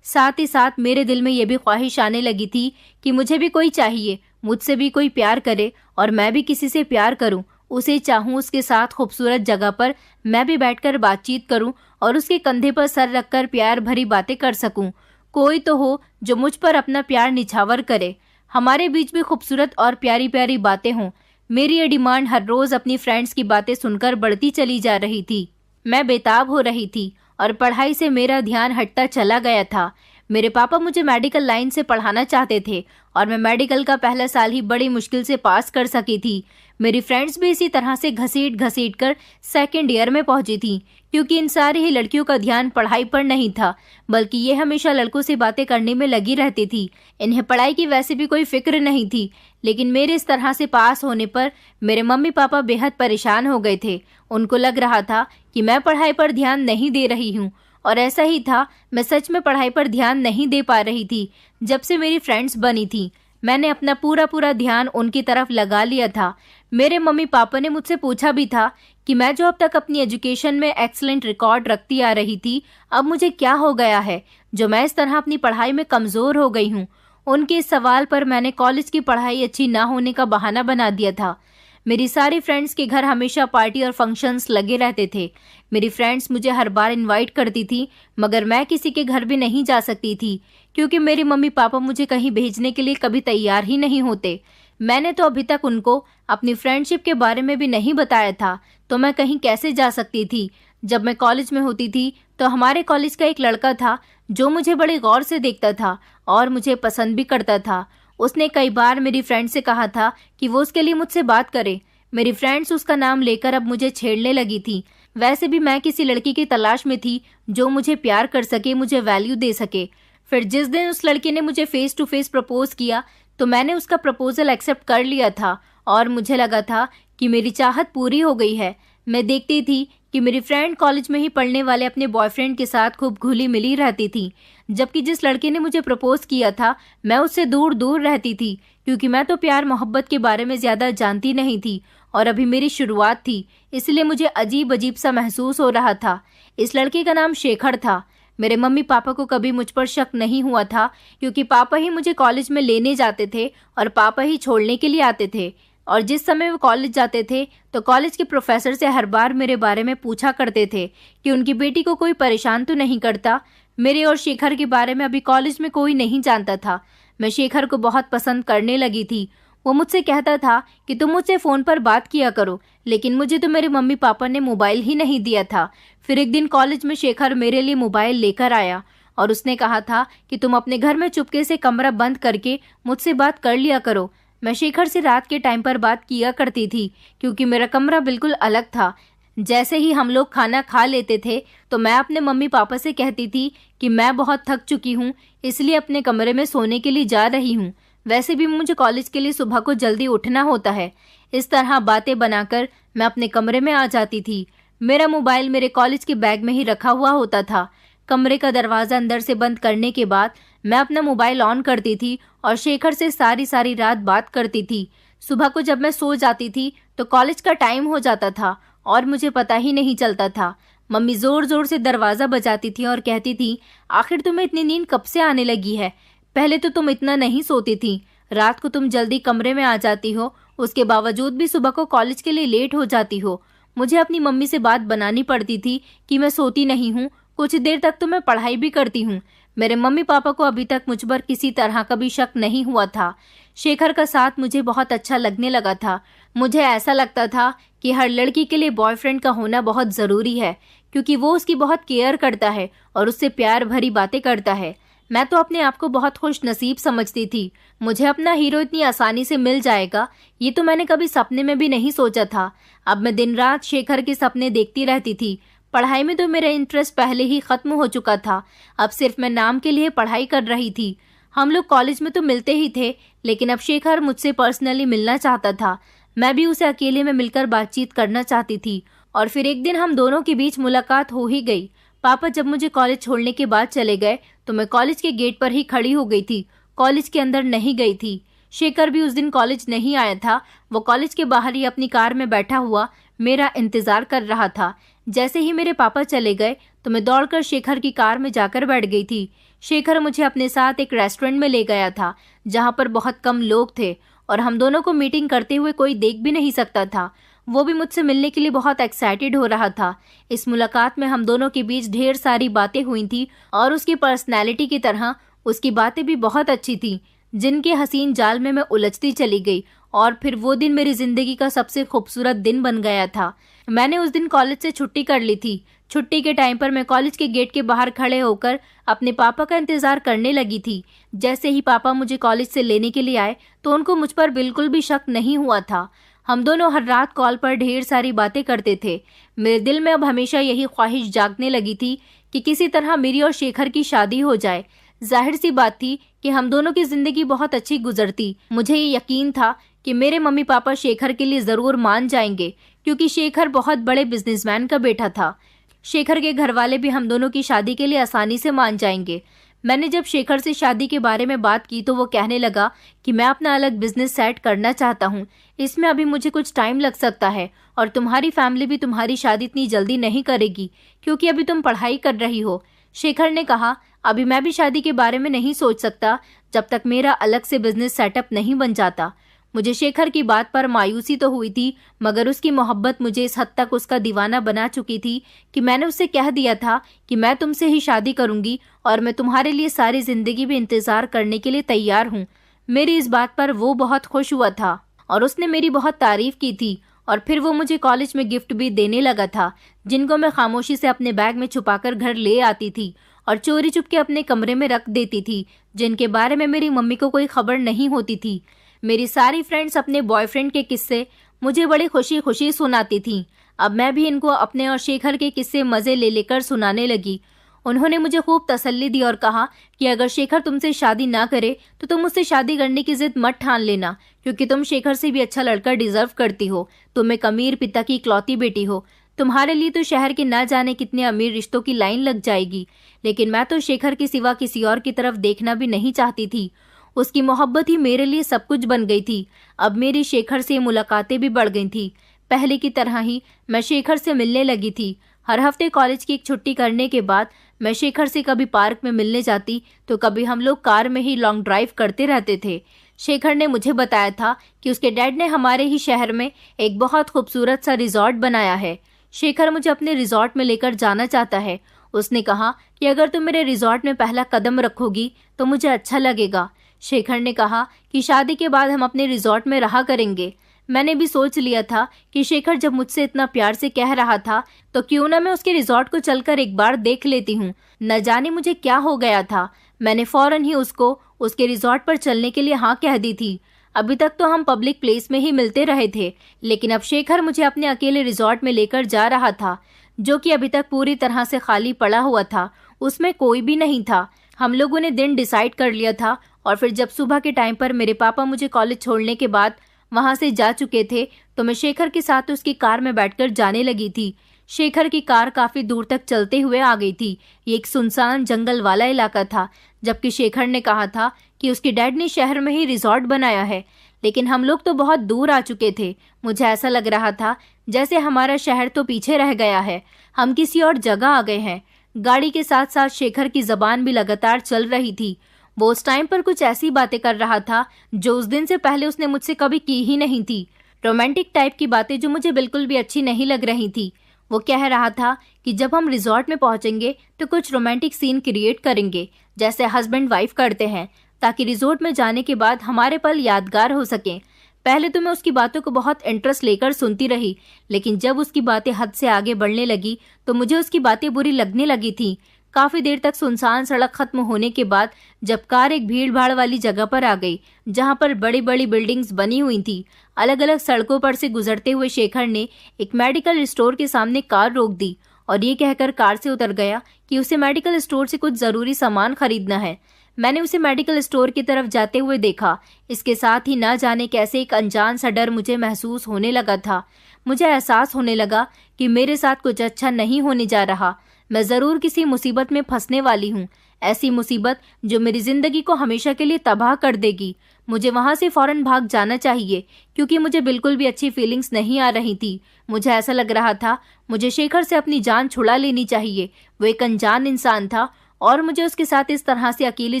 साथ ही साथ मेरे दिल में यह भी ख्वाहिश आने लगी थी कि मुझे भी कोई चाहिए, मुझसे भी कोई प्यार करे और मैं भी किसी से प्यार करूं, उसे चाहूं, उसके साथ खूबसूरत जगह पर मैं भी बैठकर बातचीत करूं और उसके कंधे पर सर रखकर प्यार भरी बातें कर सकूं। कोई तो हो जो मुझ पर अपना प्यार निछावर करे, हमारे बीच भी खूबसूरत और प्यारी प्यारी बातें हों। मेरी ये डिमांड हर रोज़ अपनी फ्रेंड्स की बातें सुनकर बढ़ती चली जा रही थी। मैं बेताब हो रही थी और पढ़ाई से मेरा ध्यान हटता चला गया था। मेरे पापा मुझे मेडिकल लाइन से पढ़ाना चाहते थे और मैं मेडिकल का पहला साल ही बड़ी मुश्किल से पास कर सकी थी। मेरी फ्रेंड्स भी इसी तरह से घसीट घसीट कर सेकेंड ईयर में पहुंची थी, क्योंकि इन सारी ही लड़कियों का ध्यान पढ़ाई पर नहीं था, बल्कि ये हमेशा लड़कों से बातें करने में लगी रहती थी। इन्हें पढ़ाई की वैसे भी कोई फिक्र नहीं थी, लेकिन मेरे इस तरह से पास होने पर मेरे मम्मी पापा बेहद परेशान हो गए थे। उनको लग रहा था कि मैं पढ़ाई पर ध्यान नहीं दे रही हूँ और ऐसा ही था, मैं सच में पढ़ाई पर ध्यान नहीं दे पा रही थी। जब से मेरी फ्रेंड्स बनी थी मैंने अपना पूरा ध्यान उनकी तरफ लगा लिया था। मेरे मम्मी पापा ने मुझसे पूछा भी था कि मैं जो अब तक अपनी एजुकेशन में एक्सीलेंट रिकॉर्ड रखती आ रही थी, अब मुझे क्या हो गया है जो मैं इस तरह अपनी पढ़ाई में कमज़ोर हो गई हूँ। उनके इस सवाल पर मैंने कॉलेज की पढ़ाई अच्छी ना होने का बहाना बना दिया था। मेरी सारी फ्रेंड्स के घर हमेशा पार्टी और फंक्शंस लगे रहते थे। मेरी फ्रेंड्स मुझे हर बार इनवाइट करती थी, मगर मैं किसी के घर भी नहीं जा सकती थी क्योंकि मेरे मम्मी पापा मुझे कहीं भेजने के लिए कभी तैयार ही नहीं होते। मैंने तो अभी तक उनको अपनी फ्रेंडशिप के बारे में भी नहीं बताया था, तो मैं कहीं कैसे जा सकती थी। जब मैं कॉलेज में होती थी तो हमारे कॉलेज का एक लड़का था जो मुझे बड़े गौर से देखता था और मुझे पसंद भी करता था। उसने कई बार मेरी फ्रेंड से कहा था कि वो उसके लिए मुझसे बात करे। मेरी फ्रेंड्स उसका नाम लेकर अब मुझे छेड़ने लगी थी। वैसे भी मैं किसी लड़की की तलाश में थी जो मुझे प्यार कर सके, मुझे वैल्यू दे सके। फिर जिस दिन उस लड़की ने मुझे फेस टू फेस प्रपोज किया तो मैंने उसका प्रपोजल एक्सेप्ट कर लिया था और मुझे लगा था कि मेरी चाहत पूरी हो गई है। मैं देखती थी कि मेरी फ्रेंड कॉलेज में ही पढ़ने वाले अपने बॉयफ्रेंड के साथ खूब घुली मिली रहती थी, जबकि जिस लड़के ने मुझे प्रपोज किया था मैं उससे दूर दूर रहती थी क्योंकि मैं तो प्यार मोहब्बत के बारे में ज़्यादा जानती नहीं थी और अभी मेरी शुरुआत थी, इसलिए मुझे अजीब अजीब सा महसूस हो रहा था। इस लड़के का नाम शेखर था। मेरे मम्मी पापा को कभी मुझ पर शक नहीं हुआ था क्योंकि पापा ही मुझे कॉलेज में लेने जाते थे और पापा ही छोड़ने के लिए आते थे। और जिस समय वो कॉलेज जाते थे तो कॉलेज के प्रोफेसर से हर बार मेरे बारे में पूछा करते थे कि उनकी बेटी को कोई परेशान तो नहीं करता। मेरे और शेखर के बारे में अभी कॉलेज में कोई नहीं जानता था। मैं शेखर को बहुत पसंद करने लगी थी। वो मुझसे कहता था कि तुम मुझसे फ़ोन पर बात किया करो, लेकिन मुझे तो मेरे मम्मी पापा ने मोबाइल ही नहीं दिया था। फिर एक दिन कॉलेज में शेखर मेरे लिए मोबाइल लेकर आया और उसने कहा था कि तुम अपने घर में चुपके से कमरा बंद करके मुझसे बात कर लिया करो। मैं शेखर से रात के टाइम पर बात किया करती थी क्योंकि मेरा कमरा बिल्कुल अलग था। जैसे ही हम लोग खाना खा लेते थे तो मैं अपने मम्मी पापा से कहती थी कि मैं बहुत थक चुकी हूँ, इसलिए अपने कमरे में सोने के लिए जा रही हूँ। वैसे भी मुझे कॉलेज के लिए सुबह को जल्दी उठना होता है। इस तरह बातें बनाकर मैं अपने कमरे में आ जाती थी। मेरा मोबाइल मेरे कॉलेज के बैग में ही रखा हुआ होता था। कमरे का दरवाज़ा अंदर से बंद करने के बाद मैं अपना मोबाइल ऑन करती थी और शेखर से सारी रात बात करती थी। सुबह को जब मैं सो जाती थी तो कॉलेज का टाइम हो जाता था और मुझे पता ही नहीं चलता था। मम्मी ज़ोर ज़ोर से दरवाज़ा बजाती थी और कहती थी, आखिर तुम्हें इतनी नींद कब से आने लगी है? पहले तो तुम इतना नहीं सोती थी। रात को तुम जल्दी कमरे में आ जाती हो, उसके बावजूद भी सुबह को कॉलेज के लिए लेट हो जाती हो। मुझे अपनी मम्मी से बात बनानी पड़ती थी कि मैं सोती नहीं हूँ, कुछ देर तक तो मैं पढ़ाई भी करती हूँ। मेरे मम्मी पापा को अभी तक मुझ पर किसी तरह का भी शक नहीं हुआ था। शेखर का साथ मुझे बहुत अच्छा लगने लगा था। मुझे ऐसा लगता था कि हर लड़की के लिए बॉयफ्रेंड का होना बहुत ज़रूरी है क्योंकि वो उसकी बहुत केयर करता है और उससे प्यार भरी बातें करता है। मैं तो अपने आप को बहुत खुश नसीब समझती थी। मुझे अपना हीरो इतनी आसानी से मिल जाएगा, ये तो मैंने कभी सपने में भी नहीं सोचा था। अब मैं दिन रात शेखर के सपने देखती रहती थी। पढ़ाई में तो मेरा इंटरेस्ट पहले ही ख़त्म हो चुका था। अब सिर्फ मैं नाम के लिए पढ़ाई कर रही थी। हम लोग कॉलेज में तो मिलते ही थे, लेकिन अब शेखर मुझसे पर्सनली मिलना चाहता था। मैं भी उसे अकेले में मिलकर बातचीत करना चाहती थी और फिर एक दिन हम दोनों के बीच मुलाकात हो ही गई। पापा जब मुझे कॉलेज छोड़ने के बाद चले गए तो मैं कॉलेज के गेट पर ही खड़ी हो गई थी, कॉलेज के अंदर नहीं गई थी। शेखर भी उस दिन कॉलेज नहीं आया था। वो कॉलेज के बाहर ही अपनी कार में बैठा हुआ मेरा इंतज़ार कर रहा था। जैसे ही मेरे पापा चले गए तो मैं दौड़कर शेखर की कार में जाकर बैठ गई थी। शेखर मुझे अपने साथ एक रेस्टोरेंट में ले गया था जहाँ पर बहुत कम लोग थे और हम दोनों को मीटिंग करते हुए कोई देख भी नहीं सकता था। वो भी मुझसे मिलने के लिए बहुत एक्साइटेड हो रहा था। इस मुलाकात में हम दोनों के बीच ढेर सारी बातें हुई थी और उसकी पर्सनैलिटी की तरह उसकी बातें भी बहुत अच्छी थी, जिनके हसीन जाल में मैं उलझती चली गई। और फिर वो दिन मेरी ज़िंदगी का सबसे खूबसूरत दिन बन गया था। मैंने उस दिन कॉलेज से छुट्टी कर ली थी। छुट्टी के टाइम पर मैं कॉलेज के गेट के बाहर खड़े होकर अपने पापा का इंतज़ार करने लगी थी। जैसे ही पापा मुझे कॉलेज से लेने के लिए आए तो उनको मुझ पर बिल्कुल भी शक नहीं हुआ था। हम दोनों हर रात कॉल पर ढेर सारी बातें करते थे। मेरे दिल में अब हमेशा यही ख्वाहिश जागने लगी थी कि किसी तरह मेरी और शेखर की शादी हो जाए। जाहिर सी बात थी कि हम दोनों की ज़िंदगी बहुत अच्छी गुजरती। मुझे ये यकीन था कि मेरे मम्मी पापा शेखर के लिए ज़रूर मान जाएंगे क्योंकि शेखर बहुत बड़े बिजनेसमैन का बेटा था। शेखर के घर वाले भी हम दोनों की शादी के लिए आसानी से मान जाएंगे। मैंने जब शेखर से शादी के बारे में बात की तो वो कहने लगा कि मैं अपना अलग बिजनेस सेट करना चाहता हूँ, इसमें अभी मुझे कुछ टाइम लग सकता है और तुम्हारी फैमिली भी तुम्हारी शादी इतनी जल्दी नहीं करेगी क्योंकि अभी तुम पढ़ाई कर रही हो। शेखर ने कहा, अभी मैं भी शादी के बारे में नहीं सोच सकता जब तक मेरा अलग से बिजनेस सेटअप नहीं बन जाता। मुझे शेखर की बात पर मायूसी तो हुई थी, मगर उसकी मोहब्बत मुझे इस हद तक उसका दीवाना बना चुकी थी कि मैंने उससे कह दिया था कि मैं तुमसे ही शादी करूंगी और मैं तुम्हारे लिए सारी जिंदगी भी इंतजार करने के लिए तैयार हूँ। मेरी इस बात पर वो बहुत खुश हुआ था और उसने मेरी बहुत तारीफ की थी और फिर वो मुझे कॉलेज में गिफ्ट भी देने लगा था, जिनको मैं खामोशी से अपने बैग में छुपाकर घर ले आती थी और चोरी चुपके अपने कमरे में रख देती थी, जिनके बारे में मेरी मम्मी को कोई खबर नहीं होती थी। मेरी सारी फ्रेंड्स अपने बॉयफ्रेंड के किस्से मुझे बड़ी खुशी खुशी सुनाती थीं। अब मैं भी इनको अपने और शेखर के किस्से मज़े ले लेकर सुनाने लगी। उन्होंने मुझे खूब तसल्ली दी और कहा कि अगर शेखर तुमसे शादी ना करे तो तुम उससे शादी करने की जिद मत ठान लेना, क्योंकि तुम शेखर से भी अच्छा लड़का डिजर्व करती हो। तुम एक अमीर पिता की इकलौती बेटी हो। तुम्हारे लिए तो शहर के ना जाने कितने अमीर रिश्तों की लाइन लग जाएगी, लेकिन मैं तो शेखर के सिवा किसी और की तरफ देखना भी नहीं चाहती थी। उसकी मोहब्बत ही मेरे लिए सब कुछ बन गई थी। अब मेरी शेखर से मुलाकातें भी बढ़ गई थी। पहले की तरह ही मैं शेखर से मिलने लगी थी। हर हफ्ते कॉलेज की एक छुट्टी करने के बाद मैं शेखर से कभी पार्क में मिलने जाती तो कभी हम लोग कार में ही लॉन्ग ड्राइव करते रहते थे। शेखर ने मुझे बताया था कि उसके डैड ने हमारे ही शहर में एक बहुत खूबसूरत सा रिजॉर्ट बनाया है। शेखर मुझे अपने रिजॉर्ट में लेकर जाना चाहता है। उसने कहा कि अगर तुम मेरे रिजॉर्ट में पहला कदम रखोगी तो मुझे अच्छा लगेगा। शेखर ने कहा कि शादी के बाद हम अपने रिजॉर्ट में रहा करेंगे। मैंने भी सोच लिया था कि शेखर जब मुझसे इतना प्यार से कह रहा था तो क्यों ना मैं उसके रिजॉर्ट को चलकर एक बार देख लेती हूँ। न जाने मुझे क्या हो गया था, मैंने फौरन ही उसको उसके रिजॉर्ट पर चलने के लिए हाँ कह दी थी। अभी तक तो हम पब्लिक प्लेस में ही मिलते रहे थे, लेकिन अब शेखर मुझे अपने अकेले रिजॉर्ट में लेकर जा रहा था, जो कि अभी तक पूरी तरह से खाली पड़ा हुआ था। उसमें कोई भी नहीं था। हम लोगों ने दिन डिसाइड कर लिया था और फिर जब सुबह के टाइम पर मेरे पापा मुझे कॉलेज छोड़ने के बाद वहां से जा चुके थे तो मैं शेखर के साथ उसकी कार में बैठकर जाने लगी थी। शेखर की कार काफी दूर तक चलते हुए आ गई थी। ये एक सुनसान जंगल वाला इलाका था, जबकि शेखर ने कहा था कि उसके डैड ने शहर में ही रिजॉर्ट बनाया है, लेकिन हम लोग तो बहुत दूर आ चुके थे। मुझे ऐसा लग रहा था जैसे हमारा शहर तो पीछे रह गया है, हम किसी और जगह आ गए हैं। गाड़ी के साथ साथ शेखर की जबान भी लगातार चल रही थी। वो उस टाइम पर कुछ ऐसी बातें कर रहा था जो उस दिन से पहले उसने मुझसे कभी की ही नहीं थी। रोमांटिक टाइप की बातें जो मुझे बिल्कुल भी अच्छी नहीं लग रही थी। वो कह रहा था कि जब हम रिजॉर्ट में पहुंचेंगे तो कुछ रोमांटिक सीन क्रिएट करेंगे, जैसे हस्बैंड वाइफ करते हैं, ताकि रिजॉर्ट में जाने के बाद हमारे पल यादगार हो सकें। पहले तो मैं उसकी बातों को बहुत इंटरेस्ट लेकर सुनती रही, लेकिन जब उसकी बातें हद से आगे बढ़ने लगी तो मुझे उसकी बातें बुरी लगने लगी थी। काफी देर तक सुनसान सड़क खत्म होने के बाद जब कार एक भीड़ भाड़ वाली जगह पर आ गई, जहां पर बड़ी बड़ी बिल्डिंग्स बनी हुई थी, अलग अलग सड़कों पर से गुजरते हुए शेखर ने एक मेडिकल स्टोर के सामने कार रोक दी और ये कहकर कार से उतर गया कि उसे मेडिकल स्टोर से कुछ जरूरी सामान खरीदना है। मैंने उसे मेडिकल स्टोर की तरफ जाते हुए देखा। इसके साथ ही ना जाने कैसे एक अनजान सा डर मुझे महसूस होने लगा था। मुझे एहसास होने लगा कि मेरे साथ कुछ अच्छा नहीं होने जा रहा। मैं जरूर किसी मुसीबत में फंसने वाली हूँ, ऐसी मुसीबत जो मेरी जिंदगी को हमेशा के लिए तबाह कर देगी। मुझे वहां से फौरन भाग जाना चाहिए, क्योंकि मुझे बिल्कुल भी अच्छी फीलिंग्स नहीं आ रही थी। मुझे ऐसा लग रहा था मुझे शेखर से अपनी जान छुड़ा लेनी चाहिए। वो एक अनजान इंसान था और मुझे उसके साथ इस तरह से अकेली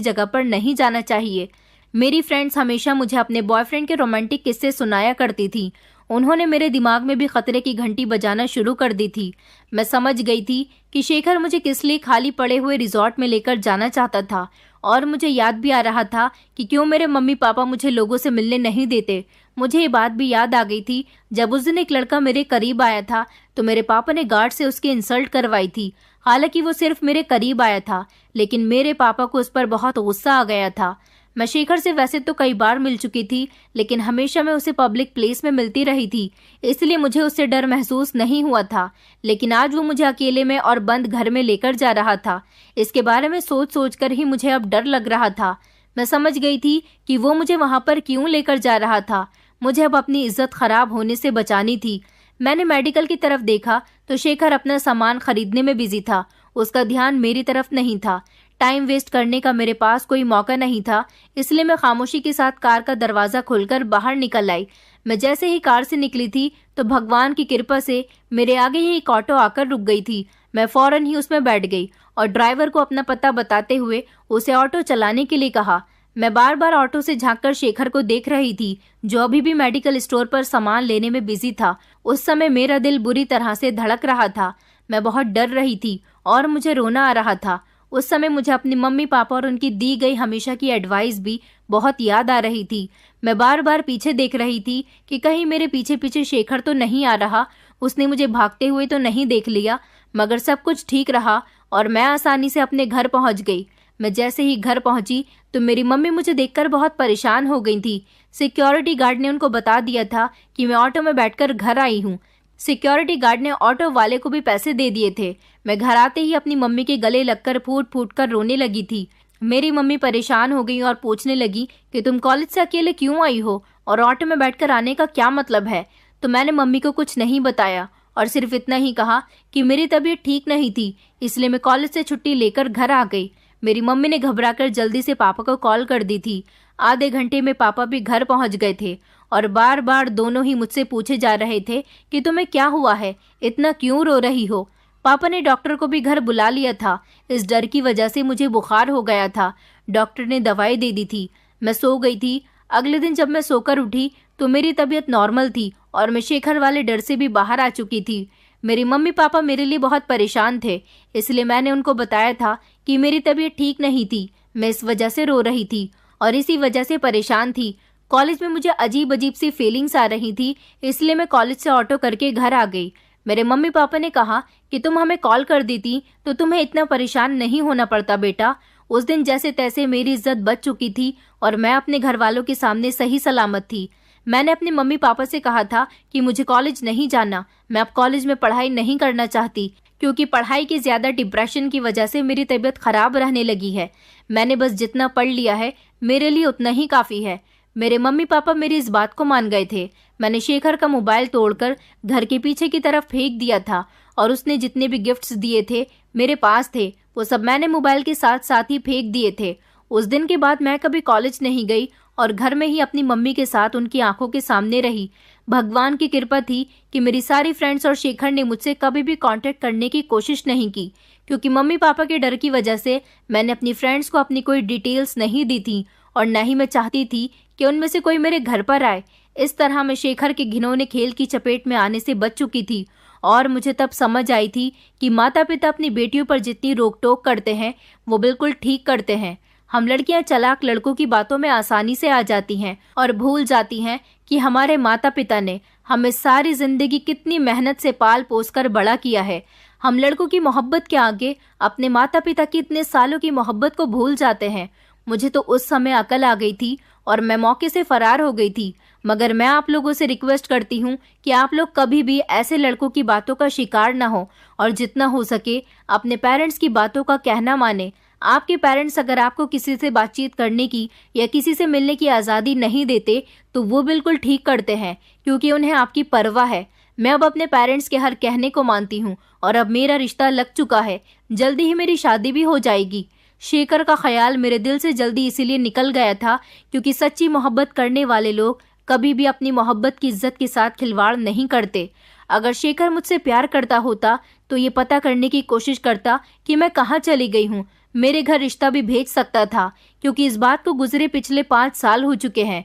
जगह पर नहीं जाना चाहिए। मेरी फ्रेंड्स हमेशा मुझे अपने बॉयफ्रेंड के रोमांटिक किस्से सुनाया करती थी। उन्होंने मेरे दिमाग में भी खतरे की घंटी बजाना शुरू कर दी थी। मैं समझ गई थी कि शेखर मुझे किस लिए खाली पड़े हुए रिजॉर्ट में लेकर जाना चाहता था, और मुझे याद भी आ रहा था कि क्यों मेरे मम्मी पापा मुझे लोगों से मिलने नहीं देते। मुझे ये बात भी याद आ गई थी, जब उस दिन एक लड़का मेरे करीब आया था तो मेरे पापा ने गार्ड से उसकी इंसल्ट करवाई थी। हालांकि वो सिर्फ मेरे करीब आया था, लेकिन मेरे पापा को उस पर बहुत गुस्सा आ गया था। मैं शेखर से वैसे तो कई बार मिल चुकी थी, लेकिन हमेशा मैं उसे पब्लिक प्लेस में मिलती रही थी, इसलिए मुझे उससे डर महसूस नहीं हुआ था। लेकिन आज वो मुझे अकेले में और बंद घर में लेकर जा रहा था। इसके बारे में सोच सोच कर ही मुझे अब डर लग रहा था। मैं समझ गई थी कि वो मुझे वहां पर क्यों लेकर जा रहा था। मुझे अब अपनी इज्जत खराब होने से बचानी थी। मैंने मेडिकल की तरफ देखा तो शेखर अपना सामान खरीदने में बिजी था। उसका ध्यान मेरी तरफ नहीं था। टाइम वेस्ट करने का मेरे पास कोई मौका नहीं था, इसलिए मैं खामोशी के साथ कार का दरवाजा खोलकर बाहर निकल आई। मैं जैसे ही कार से निकली थी तो भगवान की कृपा से मेरे आगे ही एक ऑटो आकर रुक गई थी। मैं फौरन ही उसमें बैठ गई और ड्राइवर को अपना पता बताते हुए उसे ऑटो चलाने के लिए कहा। मैं बार बार ऑटो से झांककर शेखर को देख रही थी, जो अभी भी मेडिकल स्टोर पर सामान लेने में बिजी था। उस समय मेरा दिल बुरी तरह से धड़क रहा था। मैं बहुत डर रही थी और मुझे रोना आ रहा था। उस समय मुझे अपनी मम्मी पापा और उनकी दी गई हमेशा की एडवाइस भी बहुत याद आ रही थी। मैं बार बार पीछे देख रही थी कि कहीं मेरे पीछे पीछे शेखर तो नहीं आ रहा, उसने मुझे भागते हुए तो नहीं देख लिया। मगर सब कुछ ठीक रहा और मैं आसानी से अपने घर पहुंच गई। मैं जैसे ही घर पहुंची तो मेरी मम्मी मुझे देखकर बहुत परेशान हो गई थी। सिक्योरिटी गार्ड ने उनको बता दिया था कि मैं ऑटो में बैठकर घर आई हूँ। सिक्योरिटी गार्ड ने ऑटो वाले को भी पैसे दे दिए थे। मैं घर आते ही अपनी मम्मी के गले लगकर फूट फूट कर रोने लगी थी। मेरी मम्मी परेशान हो गई और पूछने लगी कि तुम कॉलेज से अकेले क्यों आई हो और ऑटो में बैठकर आने का क्या मतलब है। तो मैंने मम्मी को कुछ नहीं बताया और सिर्फ इतना ही कहा कि मेरी तबीयत ठीक नहीं थी, इसलिए मैं कॉलेज से छुट्टी लेकर घर आ गई। मेरी मम्मी ने घबराकर जल्दी से पापा को कॉल कर दी थी। आधे घंटे में पापा भी घर पहुंच गए थे और बार बार दोनों ही मुझसे पूछे जा रहे थे कि तुम्हें क्या हुआ है, इतना क्यों रो रही हो। पापा ने डॉक्टर को भी घर बुला लिया था। इस डर की वजह से मुझे बुखार हो गया था। डॉक्टर ने दवाई दे दी थी। मैं सो गई थी। अगले दिन जब मैं सोकर उठी तो मेरी तबीयत नॉर्मल थी और मैं शेखर वाले डर से भी बाहर आ चुकी थी। मेरी मम्मी पापा मेरे लिए बहुत परेशान थे, इसलिए मैंने उनको बताया था कि मेरी तबीयत ठीक नहीं थी। मैं इस वजह से रो रही थी और इसी वजह से परेशान थी। कॉलेज में मुझे अजीब अजीब सी फीलिंग्स आ रही थी, इसलिए मैं कॉलेज से ऑटो करके घर आ गई। मेरे मम्मी पापा ने कहा कि तुम हमें कॉल कर देती तो तुम्हें इतना परेशान नहीं होना पड़ता बेटा। उस दिन जैसे तैसे मेरी इज्जत बच चुकी थी और मैं अपने घर वालों के सामने सही सलामत थी। मैंने अपने मम्मी पापा से कहा था कि मुझे कॉलेज नहीं जाना, मैं अब कॉलेज में पढ़ाई नहीं करना चाहती, क्योंकि पढ़ाई की ज्यादा डिप्रेशन की वजह से मेरी तबीयत खराब रहने लगी है। मैंने बस जितना पढ़ लिया है मेरे लिए उतना ही काफी है। मेरे मम्मी पापा मेरी इस बात को मान गए थे। मैंने शेखर का मोबाइल तोड़कर घर के पीछे की तरफ फेंक दिया था और उसने जितने भी गिफ्ट्स दिए थे मेरे पास थे, वो सब मैंने मोबाइल के साथ साथ ही फेंक दिए थे। उस दिन के बाद मैं कभी कॉलेज नहीं गई और घर में ही अपनी मम्मी के साथ उनकी आंखों के सामने रही। भगवान की कृपा थी कि मेरी सारी फ्रेंड्स और शेखर ने मुझसे कभी भी कांटेक्ट करने की कोशिश नहीं की, क्योंकि मम्मी पापा के डर की वजह से मैंने अपनी फ्रेंड्स को अपनी कोई डिटेल्स नहीं दी थी और न ही मैं चाहती थी कि उनमें से कोई मेरे घर पर आए। इस तरह मैं शेखर के घिनौने खेल की चपेट में आने से बच चुकी थी और मुझे तब समझ आई थी कि माता पिता अपनी बेटियों पर जितनी रोक टोक करते हैं वो बिल्कुल ठीक करते हैं। हम लड़कियां चालाक लड़कों की बातों में आसानी से आ जाती हैं और भूल जाती हैं कि हमारे माता पिता ने हमें सारी जिंदगी कितनी मेहनत से पाल पोस कर बड़ा किया है। हम लड़कों की मोहब्बत के आगे अपने माता पिता की इतने सालों की मोहब्बत को भूल जाते हैं। मुझे तो उस समय अकल आ गई थी और मैं मौके से फरार हो गई थी। मगर मैं आप लोगों से रिक्वेस्ट करती हूँ कि आप लोग कभी भी ऐसे लड़कों की बातों का शिकार ना हो और जितना हो सके अपने पेरेंट्स की बातों का कहना माने। आपके पेरेंट्स अगर आपको किसी से बातचीत करने की या किसी से मिलने की आज़ादी नहीं देते तो वो बिल्कुल ठीक करते हैं, क्योंकि उन्हें आपकी परवाह है। मैं अब अपने पेरेंट्स के हर कहने को मानती हूँ और अब मेरा रिश्ता लग चुका है। जल्दी ही मेरी शादी भी हो जाएगी। शेखर का ख्याल मेरे दिल से जल्दी इसीलिए निकल गया था क्योंकि सच्ची मोहब्बत करने वाले लोग कभी भी अपनी मोहब्बत की इज्जत के साथ खिलवाड़ नहीं करते। अगर शेखर मुझसे प्यार करता होता तो ये पता करने की कोशिश करता कि मैं कहाँ चली गई हूँ। मेरे घर रिश्ता भी भेज सकता था, क्योंकि इस बात को गुजरे पिछले 5 साल हो चुके हैं।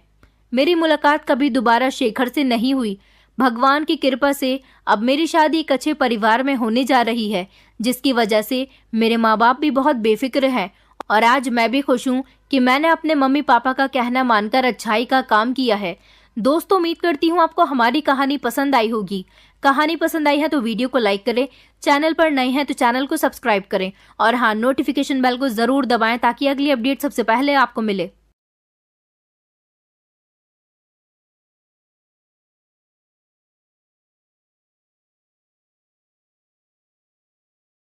मेरी मुलाकात कभी दोबारा शेखर से नहीं हुई। भगवान की कृपा से अब मेरी शादी एक अच्छे परिवार में होने जा रही है, जिसकी वजह से मेरे माँ बाप भी बहुत बेफिक्र हैं और आज मैं भी खुश हूँ कि मैंने अपने मम्मी पापा का कहना मानकर अच्छाई का काम किया है। दोस्तों, उम्मीद करती हूँ आपको हमारी कहानी पसंद आई होगी। कहानी पसंद आई है तो वीडियो को लाइक करें, चैनल पर नए हैं तो चैनल को सब्सक्राइब करें और हाँ, नोटिफिकेशन बेल को जरूर दबाएं ताकि अगली अपडेट सबसे पहले आपको मिले।